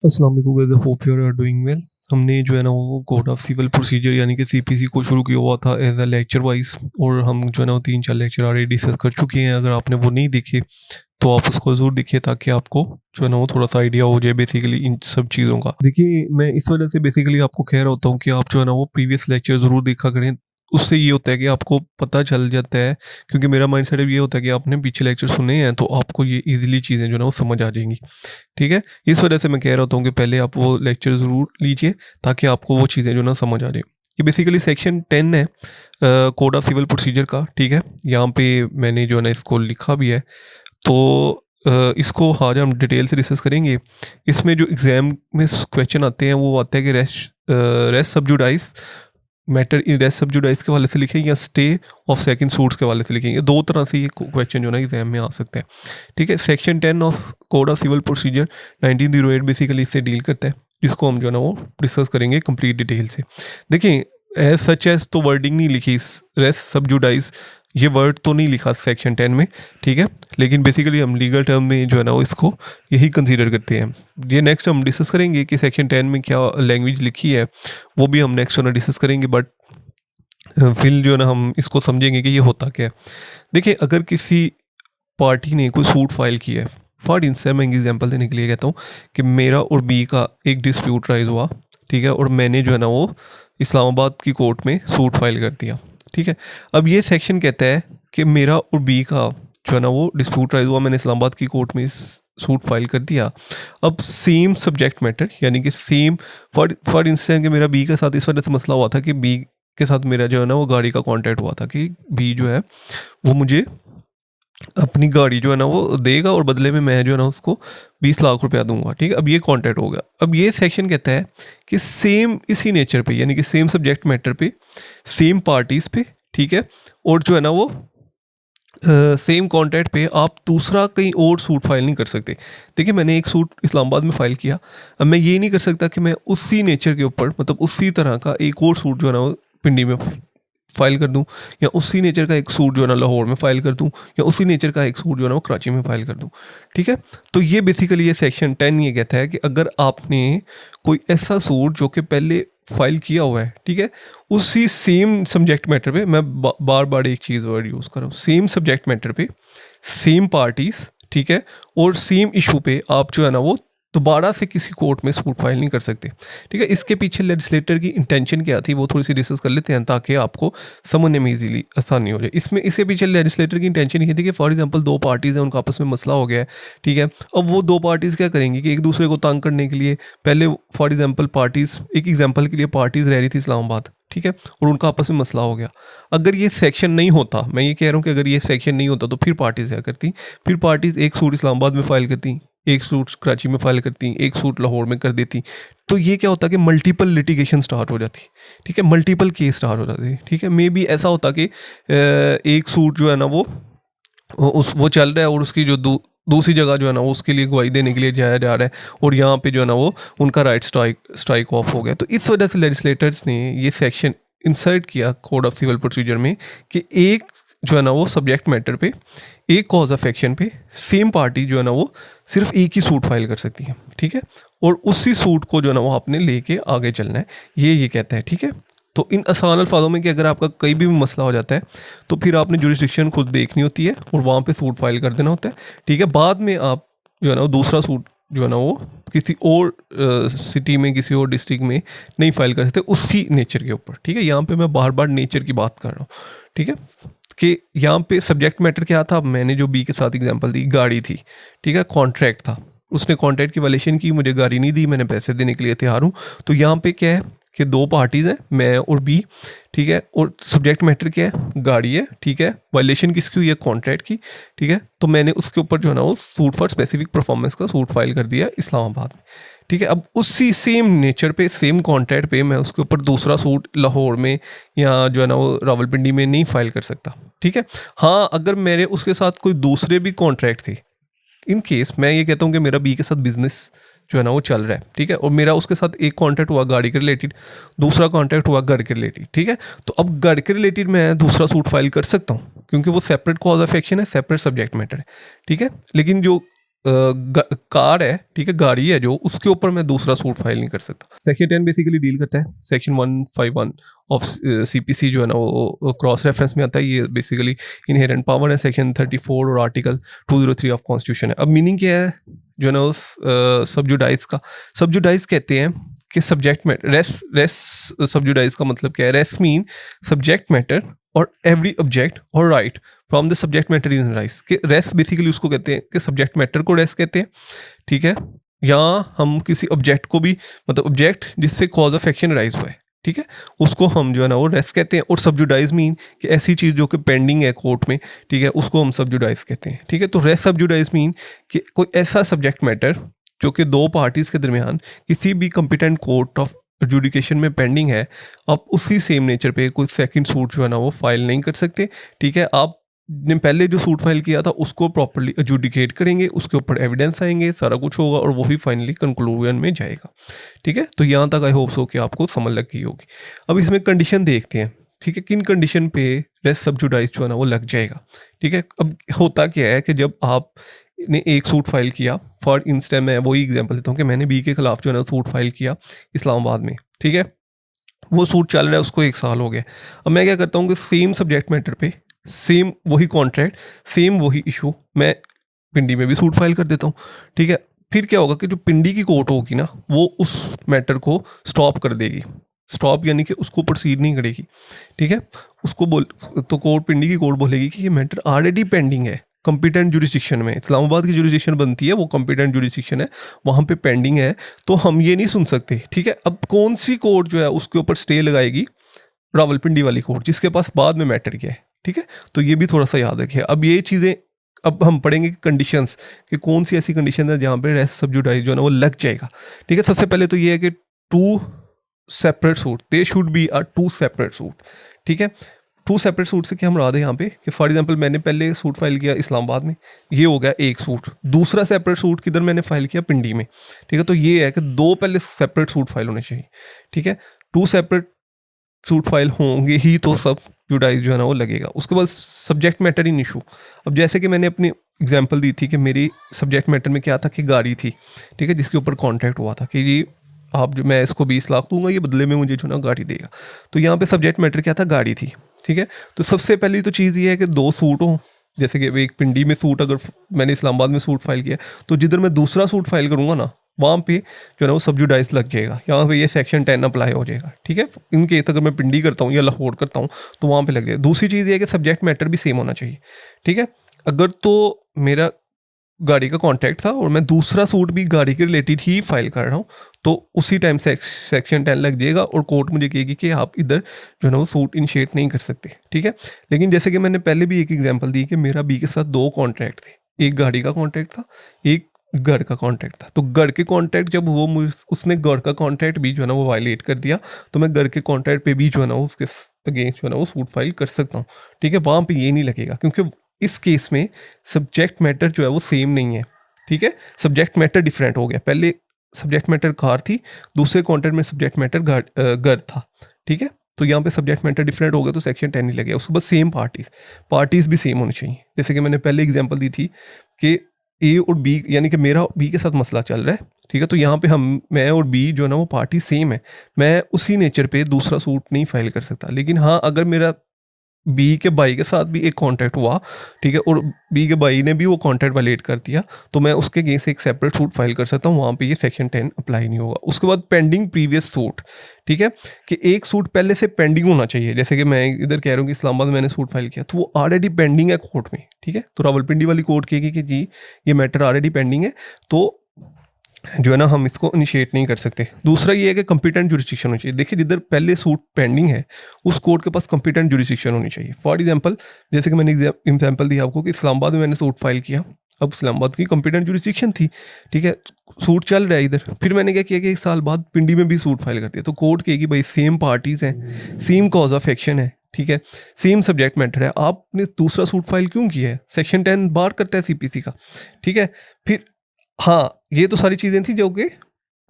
अस्सलाम वालेकुम guys, hope you are doing well. हमने जो है ना वो कोड ऑफ सिविल प्रोसीजर यानी कि सीपीसी को शुरू किया हुआ था एज अ लेक्चर वाइज, और हम जो है ना वो 3-4 लेक्चर ऑलरेडी डिस्कस कर चुके हैं। अगर आपने वो नहीं देखे तो आप उसको ज़रूर देखिए ताकि आपको जो है ना वो थोड़ा सा आइडिया हो जाए बेसिकली इन सब चीज़ों का। देखिए, मैं इस वजह से बेसिकली आपको कह रहा होता हूँ कि आप जो है ना वो प्रीवियस लेक्चर ज़रूर देखा करें। उससे ये होता है कि आपको पता चल जाता है, क्योंकि मेरा माइंडसेट अब ये होता है कि आपने पीछे लेक्चर सुने हैं तो आपको ये ईज़िली चीज़ें जो है ना वो समझ आ जाएँगी। ठीक है? इस वजह से मैं कह रहा होता हूँ कि पहले आप वो लेक्चर ज़रूर लीजिए ताकि आपको वो चीज़ें जो है ना समझ आ जाए। ये बेसिकली सेक्शन 10 है कोड ऑफ सिविल प्रोसीजर का। ठीक है? यहाँ पे मैंने जो है ना इसको लिखा भी है। तो इसको आज हम डिटेल से डिस्कस करेंगे। इसमें जो एग्ज़ाम में क्वेश्चन आते हैं वो आता है कि रेस सब जुडाइस मैटर इन रेस सब जुडाइस के हवाले से लिखें या स्टे ऑफ सेकंड सूट्स के हवाले से लिखें। ये दो तरह से ये क्वेश्चन जो है ना एग्जाम में आ सकते हैं। ठीक है? Section 10 of code of civil procedure 1908 basically इससे डील करता है, जिसको हम जो है ना वो डिस्कस करेंगे कंप्लीट डिटेल से। देखिए, एज सच एज तो वर्डिंग नहीं लिखी रेस सब जुडाइस, ये वर्ड तो नहीं लिखा सेक्शन 10 में। ठीक है? लेकिन बेसिकली हम लीगल टर्म में जो है ना वो इसको यही कंसीडर करते हैं। ये नेक्स्ट हम डिस्कस करेंगे कि सेक्शन 10 में क्या लैंग्वेज लिखी है, वो भी हम नेक्स्ट ना डिस्कस करेंगे। बट फिर जो है ना हम इसको समझेंगे कि ये होता क्या है। देखिए, अगर किसी पार्टी ने कोई सूट फाइल किया है, फॉर इंस्टेंस मैं एग्जांपल देने के लिए कहता हूँ कि मेरा और बी का एक डिस्प्यूट राइज हुआ। ठीक है? और मैंने जो है ना वो इस्लामाबाद की कोर्ट में सूट फाइल कर दिया। ठीक है? अब ये सेक्शन कहता है कि मेरा और बी का जो है ना वो डिस्प्यूट राइज हुआ, मैंने इस्लामाबाद की कोर्ट में सूट फाइल कर दिया। अब सेम सब्जेक्ट मैटर यानी कि सेम, फॉर इंस्टेंस कि मेरा बी के साथ इस वजह से मसला हुआ था कि बी के साथ मेरा जो है ना वो गाड़ी का कॉन्टैक्ट हुआ था कि बी जो है वो मुझे अपनी गाड़ी जो है ना वो देगा और बदले में मैं जो है ना उसको 20 लाख रुपया दूंगा। ठीक है? अब ये कॉन्ट्रैक्ट हो गया। अब ये सेक्शन कहता है कि सेम इसी नेचर पे यानी कि सेम सब्जेक्ट मैटर पे, सेम पार्टीज पे, ठीक है, और जो है ना वो सेम कॉन्ट्रैक्ट पे आप दूसरा कहीं और सूट फाइल नहीं कर सकते। देखिए, मैंने एक सूट इस्लामाबाद में फ़ाइल किया। अब मैं ये नहीं कर सकता कि मैं उसी नेचर के ऊपर, मतलब उसी तरह का एक और सूट जो है ना वो पिंडी में फ़ाइल कर दूं, या उसी नेचर का एक सूट जो है ना लाहौर में फ़ाइल कर दूं, या उसी नेचर का एक सूट जो है ना वो कराची में फ़ाइल कर दूं। ठीक है? तो ये बेसिकली ये सेक्शन 10 ये कहता है कि अगर आपने कोई ऐसा सूट जो कि पहले फाइल किया हुआ है, ठीक है, उसी सेम सब्जेक्ट मैटर पे, मैं बार बार एक चीज़ वर्ड यूज़ कर रहा हूँ, सेम सब्जेक्ट मैटर पे, सेम पार्टीज़, ठीक है, और सेम इशू पे आप जो है ना वो दोबारा से किसी कोर्ट में सूट फाइल नहीं कर सकते। ठीक है? इसके पीछे लेजिस्लेटर की इंटेंशन क्या थी वो थोड़ी सी डिस्कस कर लेते हैं ताकि आपको समझने में इजीली आसानी हो जाए। इसमें इसके पीछे लेजिस्लेटर की इंटेंशन ये थी कि फॉर एग्जांपल दो पार्टीज़ हैं, उनका आपस में मसला हो गया है। ठीक है? अब वो दो पार्टीज़ क्या करेंगी कि एक दूसरे को तंग करने के लिए पहले, फॉर एग्जाम्पल पार्टीज़, एक एग्जाम्पल के लिए पार्टीज़ रह रही थी इस्लामाबाद। ठीक है? और उनका आपस में मसला हो गया। अगर ये सेक्शन नहीं होता, मैं ये कह रहा हूँ कि अगर ये सेक्शन नहीं होता तो फिर पार्टीज़ क्या करती, फिर पार्टीज़ एक सूट इस्लामाबाद में फ़ाइल करती, एक सूट कराची में फाइल करती, एक सूट लाहौर में कर देती। तो ये क्या होता कि मल्टीपल लिटिगेशन स्टार्ट हो जाती। ठीक है? मल्टीपल केस स्टार्ट हो जाती। ठीक है? मे बी ऐसा होता कि एक सूट जो है ना वो चल रहा है और उसकी जो दूसरी जगह जो है ना वो उसके लिए गवाही देने के लिए जाया जा रहा है, और यहाँ पे जो है ना वो उनका राइट स्ट्राइक ऑफ हो गया। तो इस वजह से लेजिस्लेटर्स ने ये सेक्शन इंसर्ट किया कोड ऑफ सिविल प्रोसीजर में कि एक जो है ना वो सब्जेक्ट मैटर पे, एक कॉज ऑफ एक्शन पे सेम पार्टी जो है ना वो सिर्फ एक ही सूट फाइल कर सकती है। ठीक है? और उसी सूट को जो है ना वो आपने लेके आगे चलना है, ये कहता है। ठीक है? तो इन आसान अल्फाजों में कि अगर आपका कहीं भी मसला हो जाता है तो फिर आपने जुरिस्डिक्शन खुद देखनी होती है और वहाँ पे सूट फाइल कर देना होता है। ठीक है? बाद में आप जो है ना वो दूसरा सूट जो है ना वो किसी और सिटी में, किसी और डिस्ट्रिक्ट में नहीं फाइल कर सकते उसी नेचर के ऊपर। ठीक है? यहाँ पे मैं बार बार नेचर की बात कर रहा हूँ। ठीक है? कि यहाँ पे सब्जेक्ट मैटर क्या था, मैंने जो बी के साथ एग्जांपल दी, गाड़ी थी। ठीक है? कॉन्ट्रैक्ट था, उसने कॉन्ट्रैक्ट की वायलेशन की, मुझे गाड़ी नहीं दी, मैंने पैसे देने के लिए तैयार हूँ। तो यहाँ पे क्या है कि दो पार्टीज़ हैं, मैं और बी। ठीक है? और सब्जेक्ट मैटर क्या है, गाड़ी है। ठीक है? वायलेशन किसकी हुई है, कॉन्ट्रैक्ट की। ठीक है? तो मैंने उसके ऊपर जो है ना वो सूट फॉर स्पेसिफिक परफॉर्मेंस का सूट फाइल कर दिया इस्लामाबाद में। ठीक है? अब उसी सेम नेचर पे, सेम कॉन्ट्रैक्ट पे मैं उसके ऊपर दूसरा सूट लाहौर में या जो है ना वो रावलपिंडी में नहीं फाइल कर सकता। ठीक है? हाँ, अगर मेरे उसके साथ कोई दूसरे भी कॉन्ट्रैक्ट थे, इन केस मैं ये कहता हूँ कि मेरा बी के साथ बिजनेस जो है ना वो चल रहा है। ठीक है? और मेरा उसके साथ एक कॉन्ट्रैक्ट हुआ गाड़ी के रिलेटेड, दूसरा कॉन्ट्रैक्ट हुआ घर के रिलेटेड। ठीक है? तो अब घर के रिलेटेड मैं दूसरा सूट फाइल कर सकता हूँ क्योंकि वो सेपरेट कॉज ऑफ एक्शन है, सेपरेट सब्जेक्ट मैटर है। ठीक है? लेकिन जो कार है, ठीक है, गाड़ी है जो, उसके ऊपर मैं दूसरा सूट फाइल नहीं कर सकता। सेक्शन 10 बेसिकली डील करता है सेक्शन 151 ऑफ सीपीसी जो है ना वो क्रॉस रेफरेंस में आता है। ये बेसिकली इनहेरेंट पावर है, सेक्शन 34 और आर्टिकल 203 ऑफ कॉन्स्टिट्यूशन है। अब मीनिंग क्या है जो है ना उस सबजुडाइज का? सबजुडाइज कहते हैं कि सब्जेक्ट मैटर, रेस सबजुडाइज का मतलब क्या है? रेस मीन सब्जेक्ट मैटर और एवरी ऑब्जेक्ट और right from the subject matter in rice. कि रेस बेसिकली उसको कहते हैं कि सब्जेक्ट मैटर को रेस कहते हैं, ठीक है, या हम किसी ऑब्जेक्ट को भी, मतलब ऑब्जेक्ट जिससे कॉज ऑफ एक्शन राइज हुआ है, ठीक है, उसको हम जो है ना वो रेस कहते हैं। और सबजुडाइज मीन कि ऐसी चीज़ जो कि पेंडिंग है कोर्ट में, ठीक है, उसको हम सबजुडाइज कहते हैं, ठीक है। तो रेस सबजुडाइज मीन कि कोई ऐसा सब्जेक्ट मैटर जो कि दो पार्टीज़ के दरमियान किसी भी कॉम्पिटेंट कोर्ट ऑफ एजुडिकेशन में पेंडिंग है, आप उसी सेम नेचर पे कोई सेकंड सूट जो है ना वो फाइल नहीं कर सकते, ठीक है। आपने पहले जो सूट फाइल किया था उसको प्रॉपर्ली एजुडिकेट करेंगे, उसके ऊपर एविडेंस आएंगे, सारा कुछ होगा और वही फाइनली कंक्लूजन में जाएगा, ठीक है। तो यहाँ तक आई होप्स हो कि आपको समझ लग गई होगी। अब इसमें कंडीशन देखते हैं, ठीक है, किन कंडीशन पे रेस सबजुडाइज जो है ना वो लग जाएगा, ठीक है। अब होता क्या है कि जब आप ने एक सूट फाइल किया, फॉर इंस्टेंस मैं वही एग्जांपल देता हूँ कि मैंने बी के खिलाफ जो है ना सूट फाइल किया इस्लामाबाद में, ठीक है, वो सूट चल रहा है, उसको 1 साल हो गया। अब मैं क्या करता हूँ कि सेम सब्जेक्ट मैटर पे सेम वही कॉन्ट्रैक्ट, सेम वही इशू मैं पिंडी में भी सूट फाइल कर देता हूँ, ठीक है। फिर क्या होगा कि जो पिंडी की कोर्ट होगी ना वो उस मैटर को स्टॉप कर देगी। स्टॉप यानी कि उसको प्रोसीड नहीं करेगी, ठीक है। उसको बोल तो कोर्ट, पिंडी की कोर्ट बोलेगी कि ये मैटर ऑलरेडी पेंडिंग है कॉम्पिटेंट जुरिस्डिक्शन में। इस्लामाबाद की जुरिस्डिक्शन बनती है, वो कॉम्पिटेंट जुरिस्डिक्शन है, वहाँ पे पेंडिंग है, तो हम ये नहीं सुन सकते, ठीक है। अब कौन सी कोर्ट जो है उसके ऊपर स्टे लगाएगी? रावलपिंडी वाली कोर्ट, जिसके पास बाद में मैटर किया है, ठीक है। तो ये भी थोड़ा सा याद रखिए। अब ये चीज़ें अब हम पढ़ेंगे कंडीशंस कि कौन सी ऐसी कंडीशन है जहाँ पे रेस सबजुडाइज जो है ना वो लग जाएगा, ठीक है। सबसे पहले तो ये है कि 2 separate suit, they should be a 2 separate suit, ठीक है। 2 सेपरेट सूट से क्या हम रहा थे यहाँ पे कि फॉर एग्जांपल मैंने पहले सूट फाइल किया इस्लामाबाद में, ये हो गया एक सूट। दूसरा सेपरेट सूट किधर मैंने फाइल किया? पिंडी में, ठीक है। तो ये है कि 2 पहले सेपरेट सूट फाइल होने चाहिए, ठीक है। 2 सेपरेट सूट फाइल होंगे ही तो सब जुडाइज जो है ना वो लगेगा। उसके बाद सब्जेक्ट मैटर इन इशू। अब जैसे कि मैंने अपनी एग्जांपल दी थी कि मेरी सब्जेक्ट मैटर में क्या था कि गाड़ी थी, ठीक है, जिसके ऊपर कॉन्ट्रैक्ट हुआ था कि ये आप जो, मैं इसको 20 लाख दूंगा, ये बदले में मुझे जो ना गाड़ी देगा। तो यहाँ पे सब्जेक्ट मैटर क्या था? गाड़ी थी, ठीक है। तो सबसे पहली तो चीज़ ये है कि 2 सूट हों। जैसे कि एक पिंडी में सूट, अगर मैंने इस्लामाबाद में सूट फाइल किया, तो जिधर मैं दूसरा सूट फाइल करूँगा ना वहाँ पे जो है ना वो सबजुडाइज लग जाएगा, यहाँ पे ये सेक्शन 10 अप्लाई हो जाएगा, ठीक है। इन केस अगर मैं पिंडी करता हूँ या लाहौर करता हूँ तो वहाँ पे लग जाएगा। दूसरी चीज़ ये है कि सब्जेक्ट मैटर भी सेम होना चाहिए, ठीक है। अगर तो मेरा गाड़ी का कॉन्ट्रैक्ट था और मैं दूसरा सूट भी गाड़ी के रिलेटेड ही फाइल कर रहा हूँ, तो उसी टाइम सेक्शन 10 लग जाएगा और कोर्ट मुझे कहेगी कि आप इधर जो है ना वो सूट इनिशिएट नहीं कर सकते, ठीक है। लेकिन जैसे कि मैंने पहले भी एक एग्जांपल दी कि मेरा बी के साथ 2 कॉन्ट्रैक्ट थे, एक गाड़ी का कॉन्ट्रैक्ट था, एक घर का कॉन्ट्रैक्ट था। तो घर के कॉन्ट्रैक्ट जब वो उसने घर का कॉन्ट्रैक्ट भी जो है ना वो वायलेट कर दिया, तो मैं घर के कॉन्ट्रैक्ट पे भी जो है ना उसके अगेंस्ट जो है ना वो सूट फाइल कर सकता हूँ, ठीक है। वहाँ पे ये नहीं लगेगा क्योंकि इस केस में सब्जेक्ट मैटर जो है वो सेम नहीं है, ठीक है। सब्जेक्ट मैटर डिफरेंट हो गया। पहले सब्जेक्ट मैटर कार थी, दूसरे कॉन्ट्रैक्ट में सब्जेक्ट मैटर घर था, ठीक है। तो यहाँ पे सब्जेक्ट मैटर डिफरेंट हो गया तो सेक्शन 10 नहीं लगेगा। उसके बाद सेम पार्टीज़ भी सेम होनी चाहिए। जैसे कि मैंने पहले एग्जांपल दी थी कि ए और बी, यानी कि मेरा बी के साथ मसला चल रहा है, ठीक है। तो यहाँ पे मैं और बी जो है ना वो पार्टी सेम है, मैं उसी नेचर पे दूसरा सूट नहीं फाइल कर सकता। लेकिन हाँ, अगर मेरा बी के भाई के साथ भी एक कॉन्ट्रैक्ट हुआ, ठीक है, और बी के भाई ने भी वो कॉन्ट्रैक्ट वायलेट कर दिया, तो मैं उसके अगेंस्ट एक सेपरेट सूट फाइल कर सकता हूँ, वहाँ पे ये सेक्शन 10 अप्लाई नहीं होगा। उसके बाद पेंडिंग प्रीवियस सूट, ठीक है, कि एक सूट पहले से पेंडिंग होना चाहिए। जैसे कि मैं इधर कह रहा हूँ कि इस्लामाबाद में मैंने सूट फाइल किया, तो वो ऑलरेडी पेंडिंग है कोर्ट में, ठीक है। तो रावलपिंडी वाली कोर्ट कहेगी कि जी ये मैटर ऑलरेडी पेंडिंग है, तो जो है ना हम इसको इनिशिएट नहीं कर सकते। दूसरा ये है कि कॉम्पिटेंट जुरिस्डिक्शन होनी चाहिए। देखिए, जिधर पहले सूट पेंडिंग है उस कोर्ट के पास कॉम्पिटेंट जुरिस्डिक्शन होनी चाहिए। फॉर एग्जांपल, जैसे कि मैंने एग्जांपल दिया आपको कि इस्लामाबाद में मैंने सूट फाइल किया, अब इस्लामाबाद की कॉम्पिटेंट जुरिस्डिक्शन थी, ठीक है, सूट चल रहा है इधर। फिर मैंने क्या किया कि 1 साल बाद पिंडी में भी सूट फाइल कर दिया, तो कोर्ट कहेगी भाई सेम पार्टीज़ हैं, सेम कॉज ऑफ एक्शन है, ठीक है, सेम सब्जेक्ट मैटर है, आपने दूसरा सूट फाइल क्यों किया है? सेक्शन 10 बार करता है सीपीसी का, ठीक है। फिर हाँ, ये तो सारी चीज़ें थी जो कि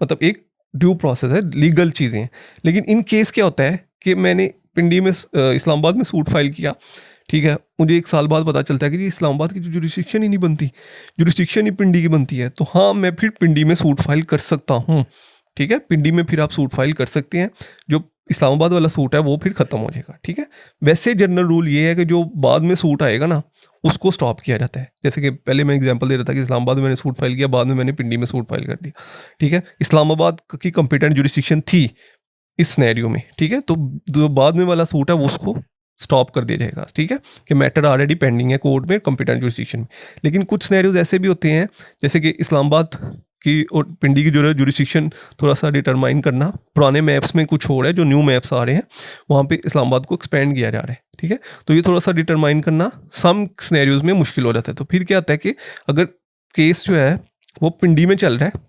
मतलब एक ड्यू प्रोसेस है, लीगल चीज़ें हैं। लेकिन इन केस क्या होता है कि मैंने पिंडी में इस्लामाबाद में सूट फाइल किया, ठीक है, मुझे 1 साल बाद पता चलता है कि जी इस्लामाबाद की जो जुरिस्डिक्शन ही नहीं बनती, जुरिस्डिक्शन ही पिंडी की बनती है, तो हाँ, मैं फिर पिंडी में सूट फाइल कर सकता हूँ। ठीक है, पिंडी में फिर आप सूट फाइल कर सकते हैं, जो इस्लामाबाद वाला सूट है वो फिर ख़त्म हो जाएगा। ठीक है, वैसे जनरल रूल ये है कि जो बाद में सूट आएगा ना, उसको स्टॉप किया जाता है। जैसे कि पहले मैं एग्जांपल दे रहा था कि इस्लामाबाद में मैंने सूट फाइल किया, बाद में मैंने पिंडी में सूट फाइल कर दिया। ठीक है, इस्लामाबाद की कंपिटेंट जुरिस्डिक्शन थी इस सिनेरियो में। ठीक है, तो जो बाद में वाला सूट है वो उसको स्टॉप कर दिया जाएगा। ठीक है, कि मैटर ऑलरेडी पेंडिंग है कोर्ट में कंपिटेंट जुरिस्डिक्शन में। लेकिन कुछ सिनेरियोज ऐसे भी होते हैं, जैसे कि इस्लामाबाद की और पिंडी की जो है जुरिस्डिक्शन थोड़ा सा डिटरमाइन करना, पुराने मैप्स में कुछ हो रहा है, जो न्यू मैप्स आ रहे हैं वहाँ पे इस्लामाबाद को एक्सपेंड किया जा रहा है। ठीक है, तो ये थोड़ा सा डिटरमाइन करना सम सिनेरियोज में मुश्किल हो जाता है। तो फिर क्या आता है कि अगर केस जो है वो पिंडी में चल रहा है,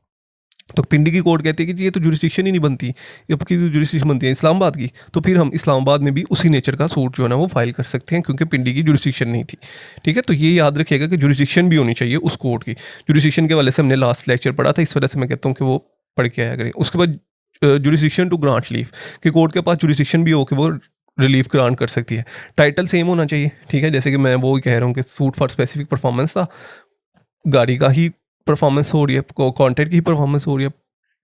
तो पिंडी की कोर्ट कहती है कि जी ये तो जुरिस्डिक्शन ही नहीं बनती, ये आपकी जो जुरिस्डिक्शन बनती है इस्लामाबाद की, तो फिर हम इस्लामाबाद में भी उसी नेचर का सूट जो है ना वो फाइल कर सकते हैं, क्योंकि पिंडी की जुरिस्डिक्शन नहीं थी। ठीक है, तो ये याद रखिएगा कि जुरिस्डिक्शन भी होनी चाहिए उस कोर्ट की। जुरिस्डिक्शन के वाले से हमने लास्ट लेक्चर पढ़ा था, इस वजह से मैं कहता हूँ कि वो पढ़ के आया करें। उसके बाद जुरिस्डिक्शन टू ग्रांट लीव, कि कोर्ट के पास जुरिस्डिक्शन भी हो कि वो रिलीफ ग्रांट कर सकती है। टाइटल सेम होना चाहिए। ठीक है, जैसे कि मैं वो कह रहा हूँ कि सूट फॉर स्पेसिफिक परफॉर्मेंस था, गाड़ी का ही परफॉर्मेंस हो रही है, कॉन्टेंट की ही परफॉर्मेंस हो रही है,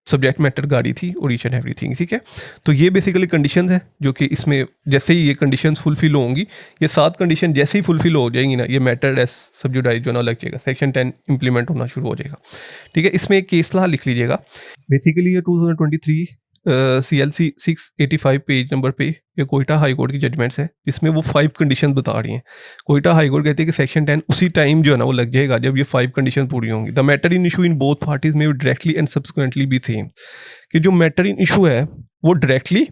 सब्जेक्ट मैटर गाड़ी थी और ईच एंड एवरीथिंग। ठीक है, तो ये बेसिकली कंडीशंस हैं जो कि इसमें जैसे ही ये कंडीशंस फुलफिल होंगी, ये 7 कंडीशन जैसे ही फुलफिल हो जाएंगी ना, ये मैटर एज सब्जुडाइज जो ना लग जाएगा, सेक्शन 10 इंप्लीमेंट होना शुरू हो जाएगा। ठीक है, इसमें एक केस ला लिख लीजिएगा। बेसिकली ये 2023 CLC 685 पेज नंबर पे ये कोयटा हाई कोर्ट की जजमेंट्स है, जिसमें वो 5 कंडीशन बता रही हैं। कोयटा हाई कोर्ट कहती है कि सेक्शन 10 उसी टाइम जो है ना वो लग जाएगा जब ये 5 कंडीशन पूरी होंगी। The matter in issue in both parties में डायरेक्टली एंड सब्सिक्वेंटली भी सेम, कि जो मैटर इन इशू है वो डायरेक्टली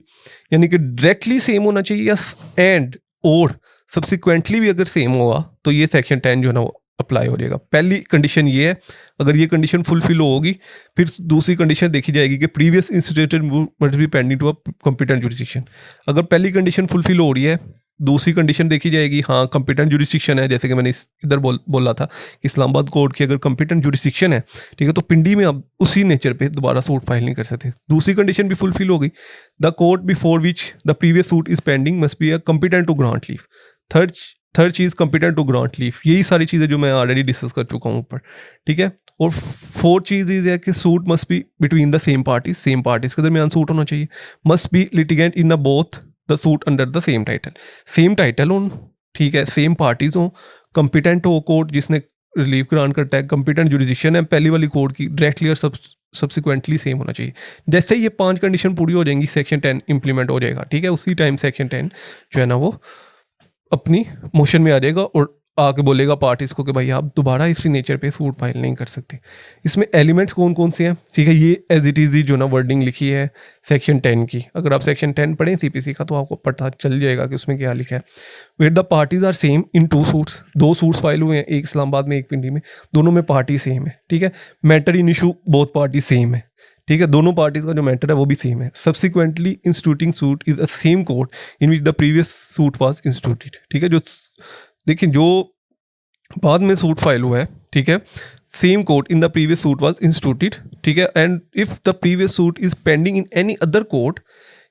यानी कि डायरेक्टली सेम होना चाहिए, या एंड और सब्सिक्वेंटली भी अगर सेम होगा तो ये सेक्शन 10 जो है ना वो अप्लाई हो जाएगा। पहली कंडीशन ये है, अगर ये कंडीशन फुलफिल होगी फिर दूसरी कंडीशन देखी जाएगी कि previous instituted must be pending to a competent jurisdiction. अगर पहली कंडीशन फुलफिल हो रही है, दूसरी कंडीशन देखी जाएगी, हाँ कॉम्पिटेंट जुरिस्डिक्शन है, जैसे कि मैंने इधर बोला था कि इस्लामाबाद कोर्ट की अगर कॉम्पिटेंट जुरिस्डिक्शन है, ठीक है, तो पिंडी में अब उसी नेचर पे दोबारा सूट फाइल नहीं कर सकते। दूसरी कंडीशन भी फुलफिल हो गई, the court before which the previous suit is pending must be a competent to grant leave. Third चीज़ कॉम्पिटेंट टू ग्रांट लीव। यही सारी चीज़ें जो मैं ऑलरेडी डिस्कस कर चुका हूँ ऊपर। ठीक है, और फोर्थ चीज़ इज है कि suit must be between the same parties के दरमियान सूट होना चाहिए। Must be litigant in both the suit under the same title हो, ठीक है, सेम पार्टीज हो, कॉम्पिटेंट हो कोर्ट जिसने रिलीफ ग्रांट करता है, कॉम्पिटेंट जुरिस्डिक्शन है पहली वाली कोर्ट की, डायरेक्टली और सब्सिक्वेंटली सेम होना चाहिए। जैसे ही ये 5 कंडीशन पूरी हो जाएंगी सेक्शन 10 इंप्लीमेंट हो जाएगा। ठीक है, उसी टाइम सेक्शन 10 जो है ना वो अपनी मोशन में आ जाएगा और आके बोलेगा पार्टीज को कि भाई आप दोबारा इसी नेचर पे सूट फाइल नहीं कर सकते। इसमें एलिमेंट्स कौन कौन से हैं, ठीक है, ये एज इट इज़ जो ना वर्डिंग लिखी है सेक्शन 10 की। अगर आप सेक्शन 10 पढ़ें सीपीसी का तो आपको पता चल जाएगा कि उसमें क्या लिखा है। Where the parties are same in 2 suits, 2 suits file हुए हैं, एक इस्लामाबाद में एक पिंडी में, दोनों में पार्टी सेम है। ठीक है, matter in issue both party same है। ठीक है, दोनों पार्टीज का जो मैटर है वो भी सेम है। Subsequently instituting suit is a same court in which the previous suit was instituted. ठीक है, जो देखिए जो बाद में सूट फाइल हुआ है, ठीक है, same court in the previous suit was instituted. ठीक है, and if the previous suit is pending in any other court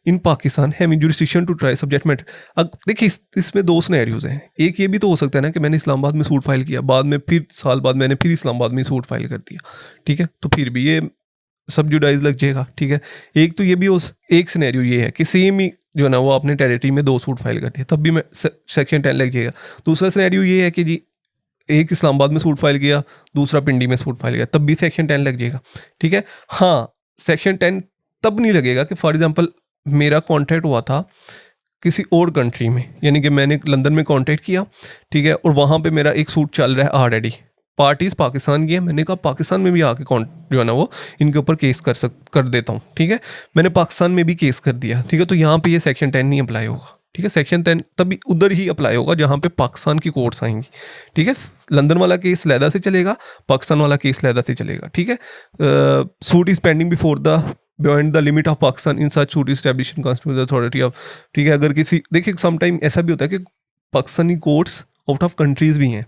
in Pakistan having jurisdiction to try subject matter. अब देखिए इसमें 2 सिनेरियोज हैं। एक ये भी तो हो सकता है ना कि मैंने इस्लामाबाद में सूट फाइल किया, बाद में फिर साल बाद मैंने फिर इस्लामाबाद में सूट फाइल कर दिया। ठीक है, तो फिर भी ये सब्जुडाइज लग जाएगा। ठीक है, एक तो ये भी एक सिनेरियो ये है कि सेम ही जो ना वो अपने टेरिटरी में 2 सूट फाइल करती है, तब भी मैं सेक्शन 10 लग जाएगा। दूसरा सिनेरियो ये है कि जी एक इस्लामाबाद में सूट फाइल किया, दूसरा पिंडी में सूट फाइल किया, तब भी सेक्शन 10 लग जाएगा। ठीक है, हाँ सेक्शन 10 तब नहीं लगेगा कि फॉर एग्जांपल मेरा कॉन्टैक्ट हुआ था किसी और कंट्री में, यानी कि मैंने लंदन में कॉन्टैक्ट किया, ठीक है, और वहाँ पे मेरा एक सूट चल रहा है ऑलरेडी, पार्टीज पाकिस्तान की है, मैंने कहा पाकिस्तान में भी आके जो है ना वो इनके ऊपर केस कर देता हूँ। ठीक है, मैंने पाकिस्तान में भी केस कर दिया। ठीक है, तो यहाँ पे ये सेक्शन 10 नहीं अप्लाई होगा। ठीक है, सेक्शन 10 तभी उधर ही अप्लाई होगा जहाँ पे पाकिस्तान की कोर्ट्स आएंगी। ठीक है, लंदन वाला केस लैदा से चलेगा, पाकिस्तान वाला केस लैदा से चलेगा। ठीक है, suit is pending before the beyond the limit of Pakistan in such suit establish in constitutional authority of. ठीक है, अगर किसी देखिए समटाइम ऐसा भी होता है कि Pakistani courts out of countries भी हैं।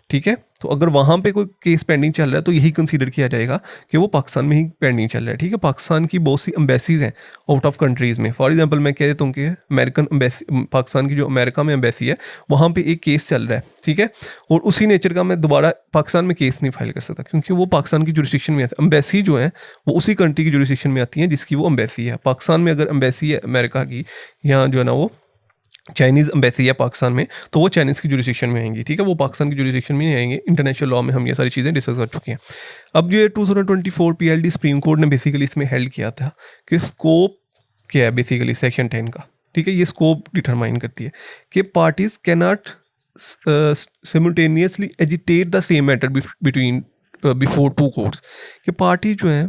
ठीक है। तो अगर वहाँ पे कोई केस पेंडिंग चल रहा है तो यही कंसीडर किया जाएगा कि वो पाकिस्तान में ही पेंडिंग चल रहा है, ठीक है। पाकिस्तान की बहुत सी एम्बेसीज हैं आउट ऑफ कंट्रीज़ में। फॉर एग्जांपल मैं कह देता हूँ कि अमेरिकन एम्बेसी, पाकिस्तान की जो अमेरिका में एम्बेसी है वहाँ पे एक केस चल रहा है, ठीक है। और उसी नेचर का मैं दोबारा पाकिस्तान में केस नहीं फाइल कर सकता क्योंकि वो पाकिस्तान की जुरिस्डिक्शन में आती है। एम्बेसी जो है वो उसी कंट्री की जुरिस्डिक्शन में आती है जिसकी वो एम्बेसी है। पाकिस्तान में अगर एम्बेसी है अमेरिका की, यहाँ जो है ना वो चाइनीज़ एम्बेसी है पाकिस्तान में, तो वो चाइनीज़ की जुरिस्डिक्शन में आएंगी, ठीक है। वो पाकिस्तान की जुरिस्डिक्शन में नहीं आएंगे। इंटरनेशनल लॉ में हम ये सारी चीज़ें डिस्कस कर चुके हैं। अब ये 2024 PLD सुप्रीम कोर्ट ने बेसिकली इसमें हेल्ड किया था कि स्कोप क्या है बेसिकली सेक्शन 10 का, ठीक है। ये स्कोप डिटरमाइन करती है कि parties can not simultaneously agitate the same matter between before two courts, कि पार्टी जो है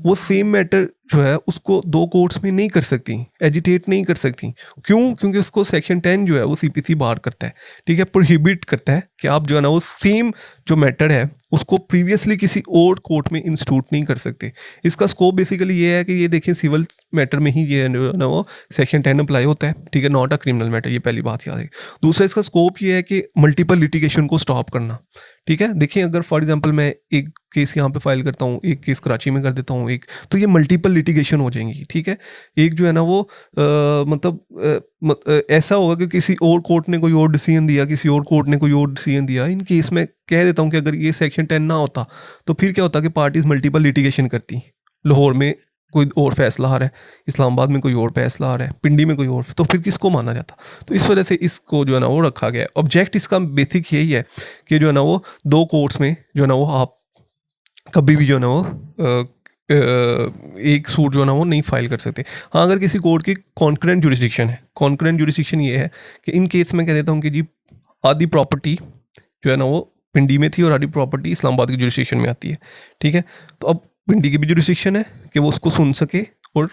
वो सेम मैटर जो है उसको दो कोर्ट्स में नहीं कर सकती, एजिटेट नहीं कर सकती। क्यों? क्योंकि उसको सेक्शन 10 जो है वो CPC बार करता है, ठीक है, प्रोहिबिट करता है कि आप जो है ना वो सेम जो मैटर है उसको प्रीवियसली किसी और कोर्ट में इंस्टीट्यूट नहीं कर सकते। इसका स्कोप बेसिकली ये है कि ये देखें सिविल मैटर में ही ये ना वो सेक्शन 10 अप्लाई होता है, ठीक है, नॉट अ क्रिमिनल मैटर। ये पहली बात याद है। दूसरा इसका स्कोप ये है कि मल्टीपल लिटिगेशन को स्टॉप करना, ठीक है। देखिए अगर फॉर एग्जांपल मैं एक केस यहाँ पे फाइल करता हूँ, एक केस कराची में कर देता हूँ एक, तो ये मल्टीपल लिटिगेशन हो जाएंगी, ठीक है। एक जो है ना वो ऐसा होगा कि किसी और कोर्ट ने कोई और डिसीजन दिया, किसी और कोर्ट ने कोई और डिसीजन दिया। इन केस में कह देता हूँ कि अगर ये सेक्शन 10 ना होता तो फिर क्या होता कि पार्टीज मल्टीपल लिटिगेशन करती। लाहौर में कोई और फैसला आ रहा है, इस्लामाबाद में कोई और फैसला आ रहा है, पिंडी में कोई और, तो फिर किसको माना जाता। तो इस वजह से इसको जो है ना वो रखा गया है। ऑब्जेक्ट इसका बेसिक यही है कि जो है ना वो दो कोर्ट्स में जो है ना वो आप कभी भी जो है ना वो एक सूट जो है ना वो नहीं फाइल कर सकते। हाँ, अगर किसी कोर्ट की कॉन्करेंट जुरिस्डिक्शन है, कॉन्करेंट जुरिस्डिक्शन ये है कि इन केस में कह देता हूँ कि जी आधी प्रॉपर्टी जो है ना वो पिंडी में थी और आधी प्रॉपर्टी इस्लामाबाद की जुरिस्डिक्शन में आती है, ठीक है। तो अब पिंडी की भी जुरिस्डिक्शन है कि वो उसको सुन सके और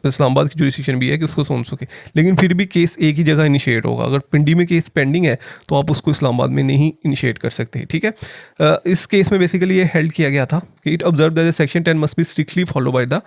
इस्लामाबाद की जुरिस्डिक्शन भी है कि उसको सुन सके, लेकिन फिर भी केस एक ही जगह इनिशिएट होगा। अगर पिंडी में केस पेंडिंग है तो आप उसको इस्लामाबाद में नहीं इनिशिएट कर सकते, ठीक है। इस केस में बेसिकली ये हेल्ड किया गया था कि it observe that section 10 must be strictly follow by the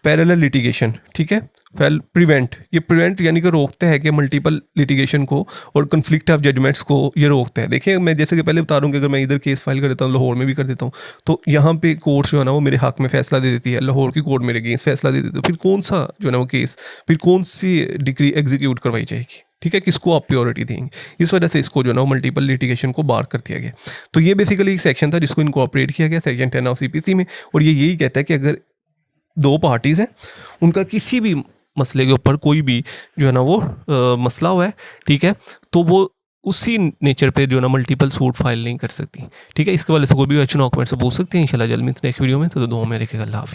parallel litigation, ठीक है। प्रिवेंट, ये प्रिवेंट यानी कि रोकता है कि मल्टीपल लिटिगेशन को और कन्फ्लिक्ट ऑफ जजमेंट्स को ये रोकता है। देखिए मैं जैसे कि पहले बता रहा हूँ कि अगर मैं इधर केस फाइल कर देता हूँ, लाहौर में भी कर देता हूँ, तो यहाँ पे कोर्ट जो है ना वो मेरे हक में फैसला दे देती है, लाहौर की कोर्ट मेरे अगेंस्ट फैसला दे देती है। फिर कौन सा जो है ना वो केस, फिर कौन सी डिग्री एग्जीक्यूट करवाई जाएगी, ठीक है, किसको आप प्योरिटी देंगे। इस वजह से इसको जो है ना मल्टीपल लिटिगेशन को बार कर दिया गया। तो ये बेसिकली एक सेक्शन था जिसको इनकॉर्पोरेट किया गया सेक्शन 10 ऑफ CPC में, और ये यही कहता है कि अगर दो पार्टीज़ हैं उनका किसी भी मसले के ऊपर कोई भी जो है ना वो मसला हुआ है, ठीक है, तो वो उसी नेचर पे जो है ना मल्टीपल सूट फाइल नहीं कर सकती, ठीक है। इसके वाले से कोई भी क्वेश्चन कमेंट से पूछ सकते हैं। इंशाल्लाह जल्द मिलते हैं नेक्स्ट वीडियो में। तो दुआ में रखिएगा। अल्लाह हाफ़िज़।